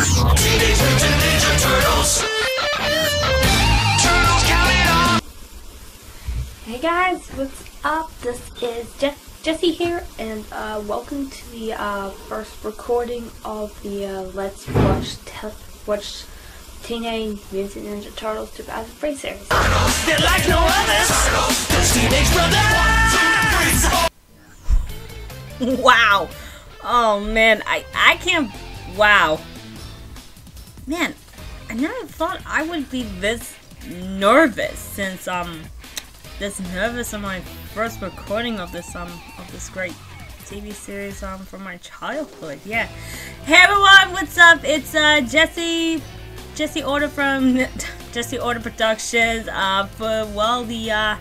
Teenage Mutant Ninja Turtles! Turtles, count it off! Hey guys, what's up? This is Jesse here, and welcome to the first recording of the Let's Watch Teenage Mutant Ninja Turtles 2003 series. They're like no others! Those teenage brothers! Wow. Oh man, I can't. Wow. Man, I never thought I would be this nervous since this nervous on my first recording of this great TV series from my childhood. Yeah. Hey everyone, what's up? It's Jesse Order from Jesse Order Productions for the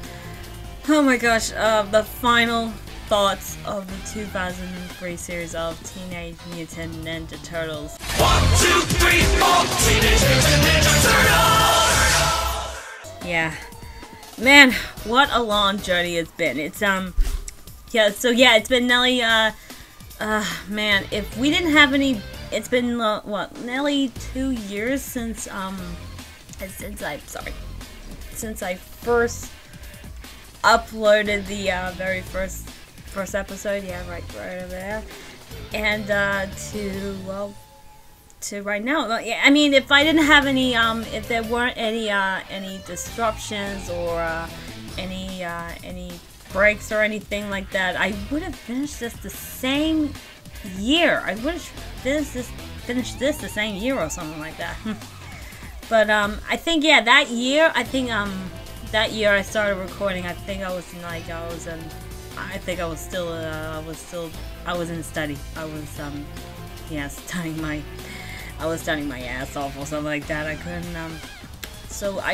oh my gosh, the final thoughts of the 2003 series of Teenage Mutant Ninja Turtles. 1, 2, 3, 4! Teenage Mutant Ninja Turtles! Yeah. Man, what a long journey it's been. It's yeah, so yeah, it's been nearly man, if we didn't have any, it's been what, nearly 2 years since I first uploaded the very first episode. Yeah, right over there. And to right now. Yeah, I mean, if I didn't have any if there weren't any disruptions or any breaks or anything like that, I would have finished this the same year. I would have finished this the same year or something like that. But I think, yeah, that year I started recording. I think I was in study. I was studying my ass off or something like that. I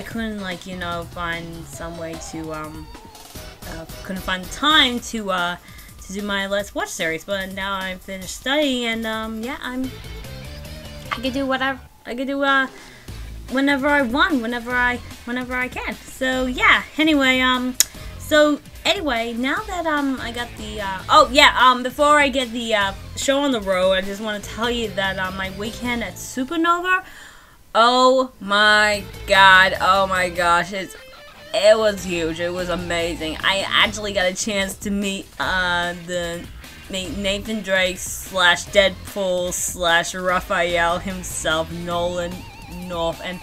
couldn't like, you know, find some way to couldn't find the time to do my Let's Watch series. But now I'm finished studying, and yeah, I can do whatever I can do whenever I want, whenever I can. So yeah. Anyway, now that I got the before I get the show on the road, I just want to tell you that my weekend at Supernova, oh my gosh, it was huge. It was amazing. I actually got a chance to meet Nathan Drake / Deadpool / Raphael himself, Nolan North, and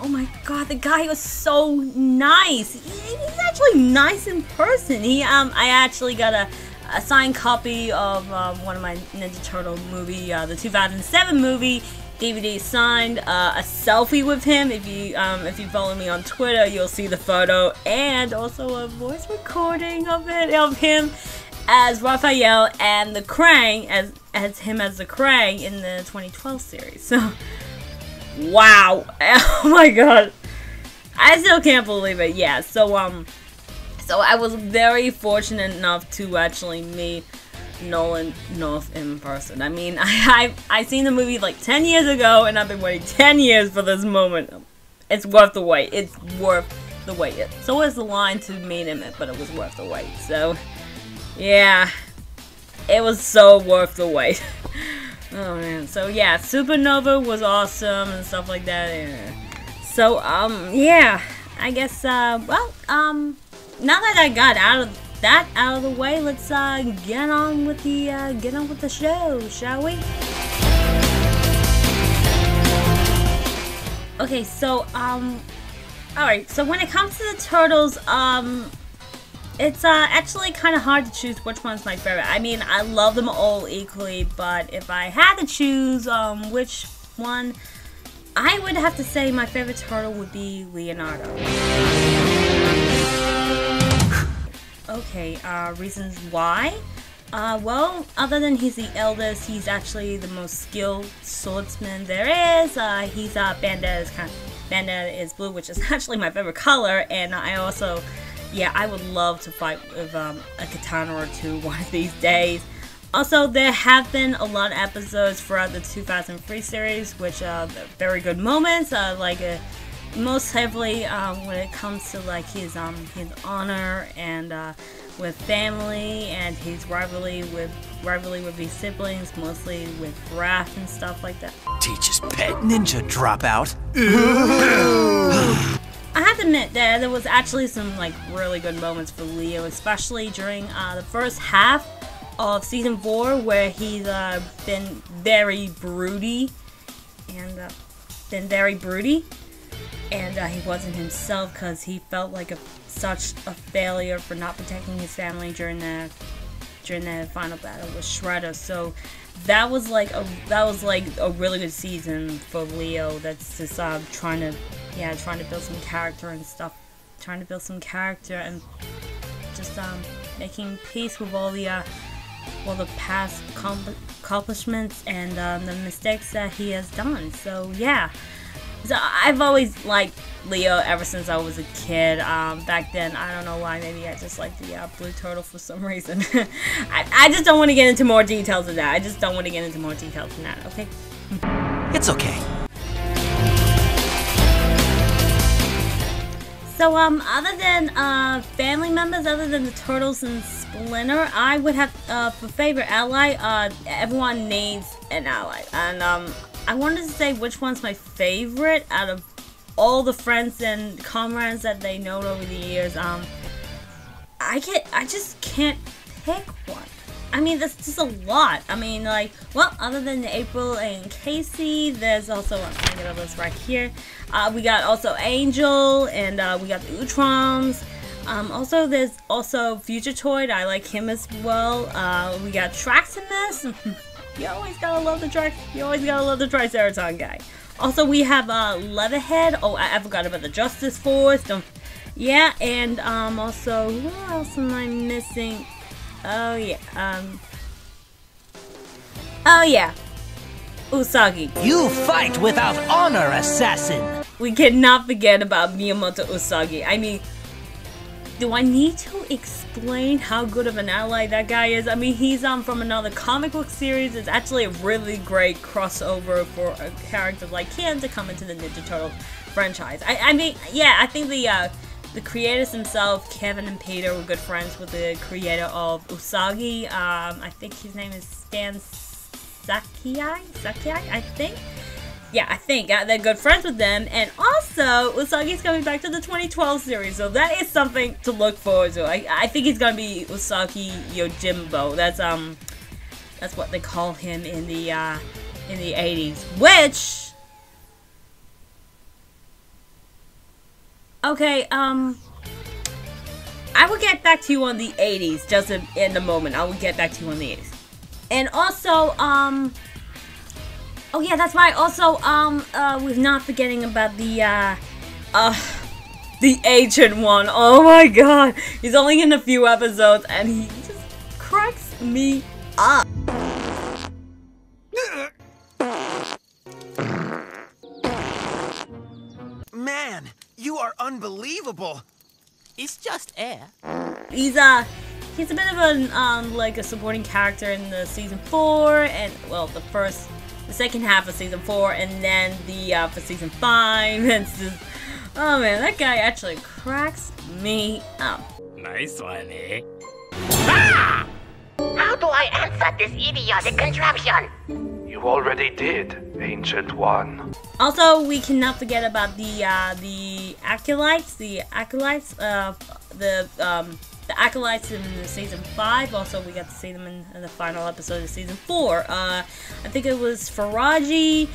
oh my god, the guy was so nice. He's actually nice in person. I actually got a signed copy of one of my Ninja Turtle movie, the 2007 movie DVD signed, a selfie with him. If you follow me on Twitter, you'll see the photo, and also a voice recording of him as Raphael and the Krang as him as the Krang in the 2012 series. So. Wow! Oh my god! I still can't believe it. Yeah. So I was very fortunate enough to actually meet Nolan North in person. I mean, I seen the movie like 10 years ago, and I've been waiting 10 years for this moment. It's worth the wait. It's worth the wait. So was the line to meet him, but it was worth the wait. So yeah, it was so worth the wait. Oh man, so yeah, Supernova was awesome and stuff like that. Yeah. So yeah, I guess now that I got out of the way, let's get on with the show, shall we? Okay, so alright, so when it comes to the Turtles, it's actually kind of hard to choose which one's my favorite. I mean, I love them all equally, but if I had to choose which one, I would have to say my favorite turtle would be Leonardo. Okay, reasons why? Well, other than he's the eldest, he's actually the most skilled swordsman there is. He's bandana is blue, which is actually my favorite color, and I also. Yeah, I would love to fight with a katana or two one of these days. Also, there have been a lot of episodes throughout the 2003 series, which are very good moments, like most heavily when it comes to like his honor and with family and his rivalry with his siblings, mostly with Raph and stuff like that. Teacher's pet ninja dropout. I have to admit that there was actually some like really good moments for Leo, especially during the first half of season 4, where he's been very broody and he wasn't himself because he felt like such a failure for not protecting his family during the final battle with Shredder. So that was like a really good season for Leo. That's just trying to build some character and stuff, and just making peace with all the past accomplishments and the mistakes that he has done. So yeah, so I've always liked Leo ever since I was a kid. Back then, I don't know why, maybe I just liked the blue turtle for some reason. I just don't want to get into more details of that. Okay? It's okay. So, other than family members, other than the Turtles and Splinter, I would have, for favorite ally, everyone needs an ally. And, I wanted to say which one's my favorite out of all the friends and comrades that they know over the years. I just can't pick one. I mean, that's just a lot. I mean, like, well, other than April and Casey, there's also, I'm gonna get a list right here. We got also Angel, and we got the Utrons. Also, there's also Future Toyd. I like him as well. We got Traximus. You always gotta love the Triceraton guy. Also, we have Leatherhead. Oh, I forgot about the Justice Force. Yeah, and also, who else am I missing? Oh yeah, Usagi. You fight without honor, assassin! We cannot forget about Miyamoto Usagi. I mean, do I need to explain how good of an ally that guy is? I mean, he's from another comic book series. It's actually a really great crossover for a character like him to come into the Ninja Turtle franchise. I mean, yeah, I think the creators themselves, Kevin and Peter, were good friends with the creator of Usagi. I think his name is Stan Sakai, I think. Yeah, I think they're good friends with them. And also, Usagi's coming back to the 2012 series, so that is something to look forward to. I think he's gonna be Usagi Yojimbo. That's what they call him in the 80s. Which, okay, I will get back to you on the 80s just in a moment. I will get back to you on the 80s. And also, oh yeah, that's right. Also, we're not forgetting about the Ancient One. Oh my god. He's only in a few episodes and he just cracks me up. Man, you are unbelievable. It's just air. He's a bit of a like a supporting character in the season 4 and well the second half of season 4 and then the for season 5. It's just, oh man, that guy actually cracks me up. Nice one, eh? Ah! How do I answer this idiotic contraption? You already did, Ancient One. Also, we cannot forget about the acolytes. The acolytes in the season 5. Also, we got to see them in the final episode of season 4. I think it was Faraji,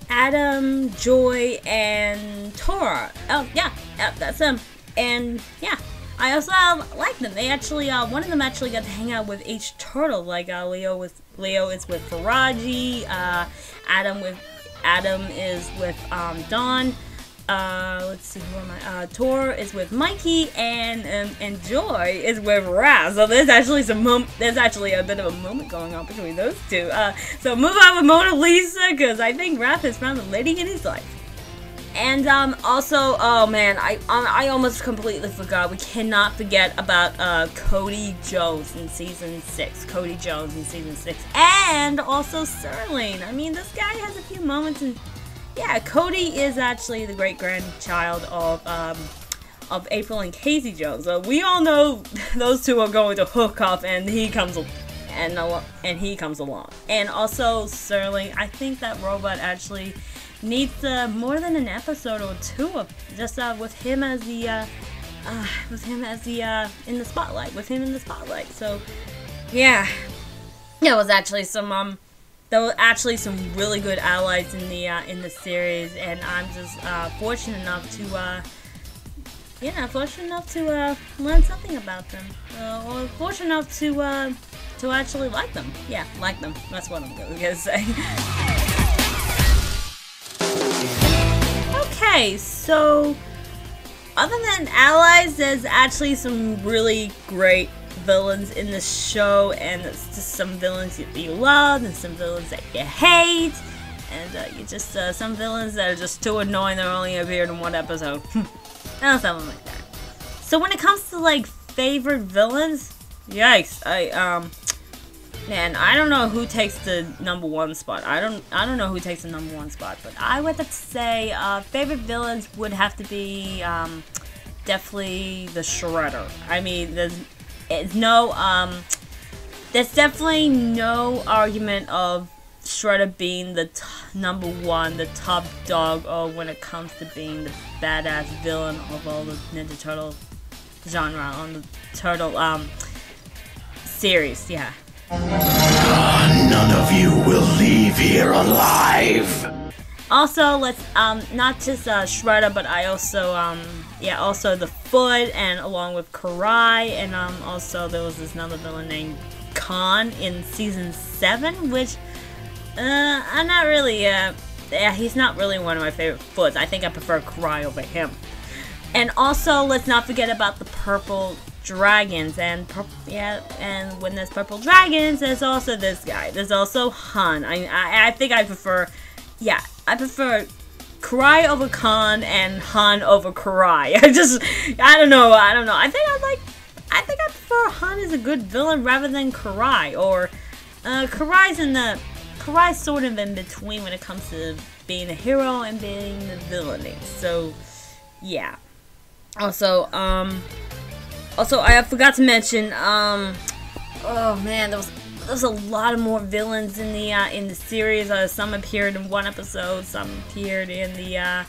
Adam, Joy, and Tora. Oh yeah, that's them. And yeah, I also like them. They actually, one of them actually got to hang out with each turtle. Like Leo is with Faraji. Adam is with Dawn. Let's see, who am I? Tor is with Mikey, and Joy is with Raz. So there's actually a bit of a moment going on between those two. So move on with Mona Lisa, because I think Raph has found the lady in his life. And also, oh man, I almost completely forgot. We cannot forget about Cody Jones in season 6. And also Sterling. I mean, this guy has a few moments in yeah, Cody is actually the great-grandchild of April and Casey Jones. We all know those two are going to hook up, and he comes along. And also Sterling, I think that robot actually needs more than an episode or two of just with him as the in the spotlight. So yeah, there was actually some really good allies in the series, and I'm just fortunate enough to learn something about them, or fortunate enough to actually like them. Yeah, like them. That's what I'm gonna say. Okay, so other than allies, there's actually some really great villains in the show, and it's just some villains you love and some villains that you hate, and you just some villains that are just too annoying that only appeared in one episode. Something like that. So when it comes to like favorite villains, yikes! Man, I don't know who takes the #1 spot. I don't know who takes the #1 spot, but I would have to say favorite villains would have to be definitely the Shredder. I mean, there's definitely no argument of Shredder being the #1, the top dog, when it comes to being the badass villain of all the Ninja Turtle genre on the Turtle series. Yeah. None of you will leave here alive. Also, let's not just Shredder, but I also also the Foot, and along with Karai, and also there was this another villain named Khan in season 7, which I'm not really he's not really one of my favorite Foots. I think I prefer Karai over him. And also, let's not forget about the Purple Dragons, and when there's Purple Dragons, there's also this guy. There's also Han. I think I prefer Karai over Khan and Han over Karai. I don't know. I think I prefer Han as a good villain rather than Karai, or Karai's sort of in between when it comes to being a hero and being the villainy. So yeah. Also, I forgot to mention, oh man, there was a lot of more villains in the series. Some appeared in one episode, some appeared in the,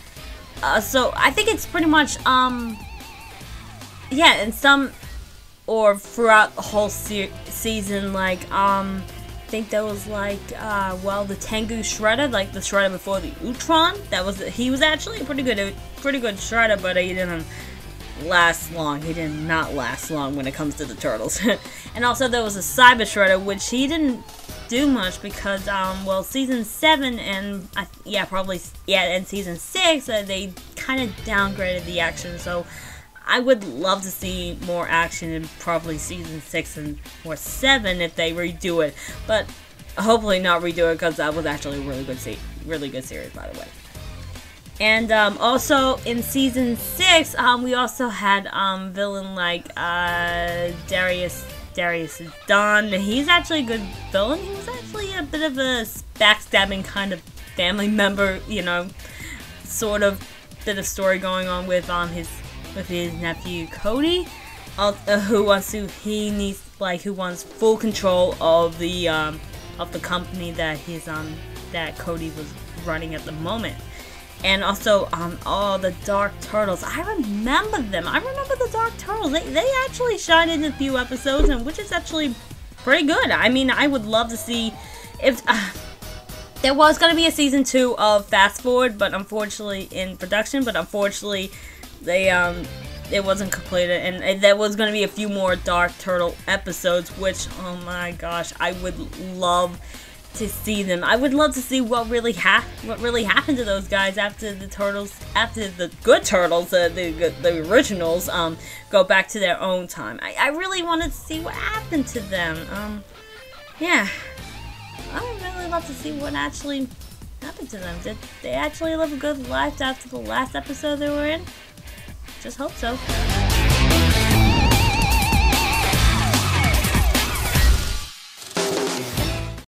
so I think it's pretty much, yeah, and some, or throughout the whole season, like, I think there was like, the Tengu Shredder, like the Shredder before the Ultron. He was actually a pretty good Shredder, but he didn't last long. He did not last long when it comes to the Turtles. And also there was a Cyber Shredder, which he didn't do much because, season 7 and and season 6, they kind of downgraded the action. So I would love to see more action in probably season 6 or 7 if they redo it, but hopefully not redo it, because that was actually a really good series, by the way. And also in season 6, we also had villain like Darius Don. He's actually a good villain. He was actually a bit of a backstabbing kind of family member, sort of bit of story going on with his nephew Cody, who wants full control of the company that that Cody was running at the moment. And also, the Dark Turtles. I remember them. I remember the Dark Turtles. They actually shined in a few episodes, and which is actually pretty good. I mean, I would love to see if there was going to be a season 2 of Fast Forward, but unfortunately in production. But unfortunately, it wasn't completed, and there was going to be a few more Dark Turtle episodes. Which, oh my gosh, I would love to see them. I would love to see what really happened to those guys after the good Turtles, the originals, go back to their own time. I really wanted to see what happened to them. Yeah, I would really love to see what actually happened to them. Did they actually live a good life after the last episode they were in? Just hope so.